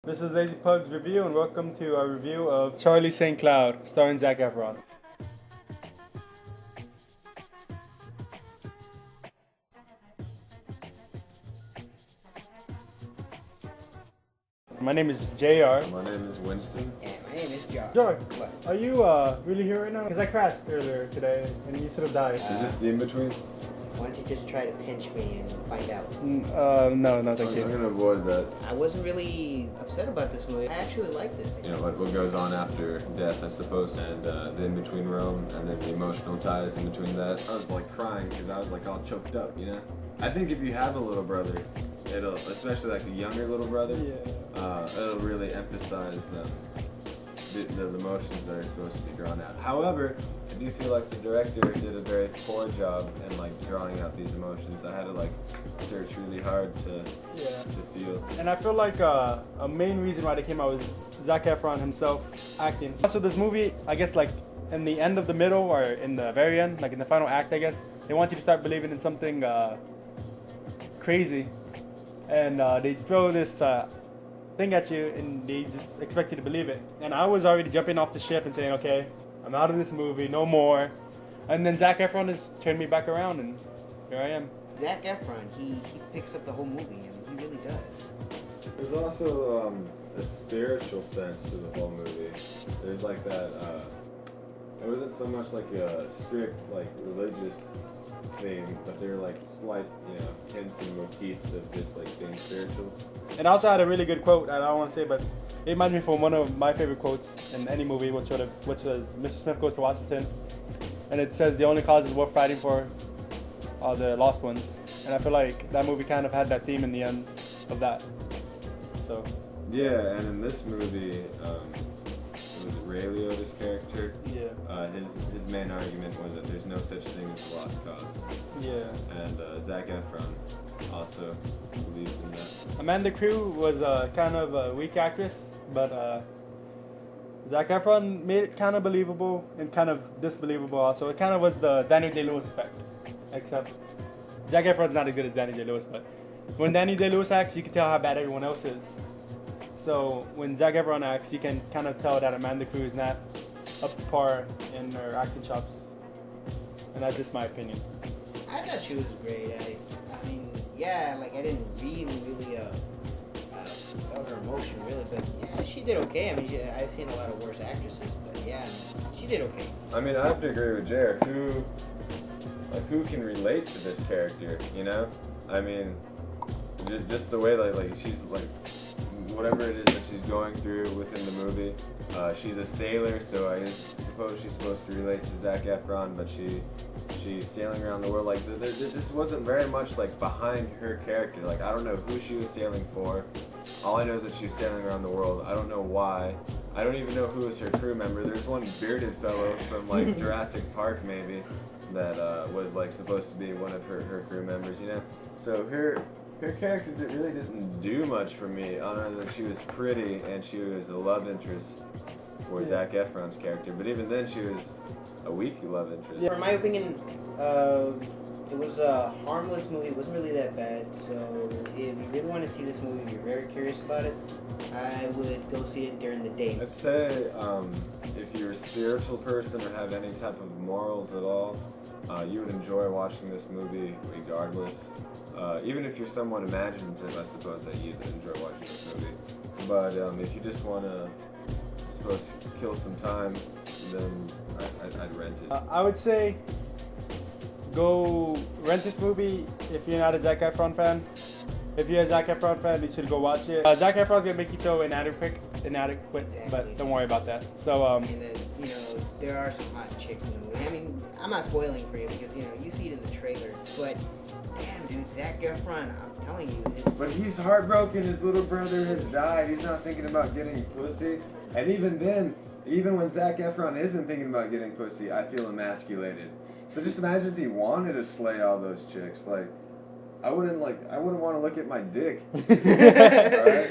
This is Lazy Pug's review, and welcome to our review of Charlie St. Cloud, starring Zac Efron. My name is JAR. My name is Winston. And my name is JAR. JAR, are you really here right now? Because I crashed earlier today, and you sort of died. Is this the in-between? Why don't you just try to pinch me and find out? No, thank I'm you. gonna avoid that. I wasn't really upset about this movie. I actually liked it. You know, like what goes on after death, I suppose, and the in-between realm, and then the emotional ties in between that. I was like crying because I was like all choked up, you know? I think if you have a little brother, it'll, especially like a younger little brother, it'll really emphasize the emotions that are supposed to be drawn out. However, I do feel like the director did a very poor job in like drawing out these emotions. I had to like search really hard to feel. And I feel like a main reason why they came out was Zac Efron himself acting. Also, this movie, I guess, like in the end of the middle or in the very end, like in the final act, I guess, they want you to start believing in something crazy, and they throw this thing at you, and they just expect you to believe it. And I was already jumping off the ship and saying, okay, I'm out of this movie, no more. And then Zac Efron has turned me back around, and here I am. Zac Efron, he picks up the whole movie, and he really does. There's also a spiritual sense to the whole movie. There's like that, it wasn't so much like a strict like religious thing, but they're like slight, you know, hints and motifs of just like being spiritual. And I also had a really good quote, I don't want to say, but it reminds me from one of my favorite quotes in any movie, which was Mr. Smith Goes to Washington. And it says, the only causes worth fighting for are the lost ones. And I feel like that movie kind of had that theme in the end of that. So. Yeah, and in this movie, it was Ray Liotta's character. Yeah. His main argument was that there's no such thing as a lost cause. Yeah. And Zac Efron also believed in that. Amanda Crew was kind of a weak actress, but Zac Efron made it kind of believable and kind of disbelievable also. It kind of was the Daniel Day-Lewis effect, except Zac Efron's not as good as Daniel Day-Lewis, but when Daniel Day-Lewis acts, you can tell how bad everyone else is. So when Zac Efron acts, you can kind of tell that Amanda Crew is not up to par in her acting chops, and that's just my opinion. I thought she was great. I mean, yeah, like I didn't really felt her emotion really, but yeah, she did okay. I mean, I've seen a lot of worse actresses, but yeah, she did okay. I mean, I have to agree with Jared. Who can relate to this character? You know, I mean, just the way that like she's like, whatever it is that she's going through within the movie. She's a sailor, so I suppose she's supposed to relate to Zac Efron, but she's sailing around the world. Like there just wasn't very much like behind her character. Like I don't know who she was sailing for. All I know is that she was sailing around the world. I don't know why. I don't even know who was her crew member. There's one bearded fellow from like Jurassic Park maybe that was like supposed to be one of her crew members. You know, so her character really didn't do much for me, other than she was pretty and she was a love interest for Zac Efron's character. But even then, she was a weak love interest. Yeah, in my opinion, it was a harmless movie. It wasn't really that bad. So if you really want to see this movie, if you're very curious about it, I would go see it during the day. I'd say if you're a spiritual person or have any type of morals at all, you would enjoy watching this movie regardless. Even if you're somewhat imaginative, I suppose that you'd enjoy watching this movie. But if you just want to, I suppose, kill some time, then I'd rent it. I would say go rent this movie if you're not a Zac Efron fan. If you're a Zac Efron fan, you should go watch it. Zac Efron's gonna make you feel inadequate, but don't worry about that. So and then, you know, there are some hot chicks in the movie. I mean, I'm not spoiling for you because, you know, you see it in the trailer, but damn, dude, Zac Efron, I'm telling you, But he's heartbroken. His little brother has died. He's not thinking about getting pussy. And even then, even when Zac Efron isn't thinking about getting pussy, I feel emasculated. So just imagine if he wanted to slay all those chicks. Like, I wouldn't want to look at my dick. All right?